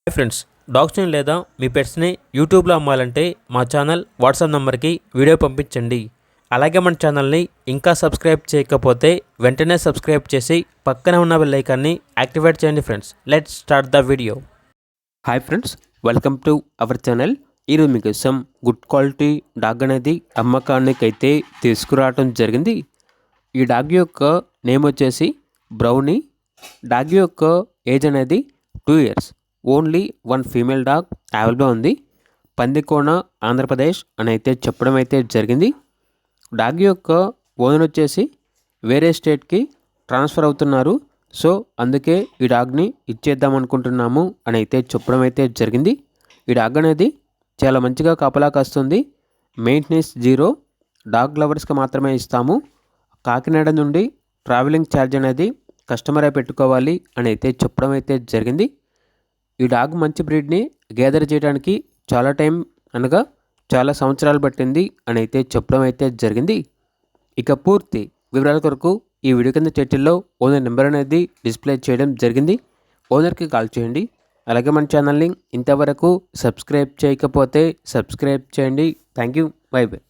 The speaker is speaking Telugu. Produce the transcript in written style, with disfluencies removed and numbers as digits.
హాయ్ ఫ్రెండ్స్, డాగ్స్ని లేదా మీ పెట్స్ని యూట్యూబ్లో అమ్మాలంటే మా ఛానల్ వాట్సాప్ నెంబర్కి వీడియో పంపించండి. అలాగే మన ఛానల్ని ఇంకా సబ్స్క్రైబ్ చేయకపోతే వెంటనే సబ్స్క్రైబ్ చేసి పక్కనే ఉన్న బెల్ ఐకాన్ని యాక్టివేట్ చేయండి friends. Let's start the video. Hi friends, welcome to our channel. ఈరోజు మీకోసం గుడ్ క్వాలిటీ డాగ్ అనేది అమ్మకానికి అయితే తీసుకురావడం జరిగింది. ఈ డాగ్ యొక్క నేమ్ వచ్చేసి బ్రౌనీ. డాగ్ యొక్క ఏజ్ అనేది 2 years. Only 1 female dog available ఉంది. పందికోన ఆంధ్రప్రదేశ్ అని అయితే చెప్పడం అయితే జరిగింది. డాగ్ యొక్క ఓనర్ వచ్చేసి వేరే స్టేట్కి ట్రాన్స్ఫర్ అవుతున్నారు. సో అందుకే ఈ డాగ్ని ఇచ్చేద్దాం అనుకుంటున్నాము అని అయితే చెప్పడం అయితే జరిగింది. ఈ డాగ్ అనేది చాలా మంచిగా కాపలా కాస్తుంది. మెయింటెనెన్స్ 0. డాగ్ లవర్స్కి మాత్రమే ఇస్తాము. కాకినాడ నుండి ట్రావెలింగ్ ఛార్జ్ అనేది కస్టమరే పెట్టుకోవాలి అని అయితే చెప్పడం అయితే జరిగింది. ఈ డాగ్ మంచి బ్రీడ్ని గ్యాదర్ చేయడానికి చాలా టైం అనగా చాలా సంవత్సరాలు పట్టింది అని అయితే చెప్పడం అయితే జరిగింది. ఇక పూర్తి వివరాల కొరకు ఈ వీడియో కింద టైటిల్లో ఓనర్ నెంబర్ అనేది డిస్ప్లే చేయడం జరిగింది. ఓనర్కి కాల్ చేయండి. అలాగే మన ఛానల్ని ఇంతవరకు సబ్స్క్రైబ్ చేయకపోతే సబ్స్క్రైబ్ చేయండి. Thank you. By by.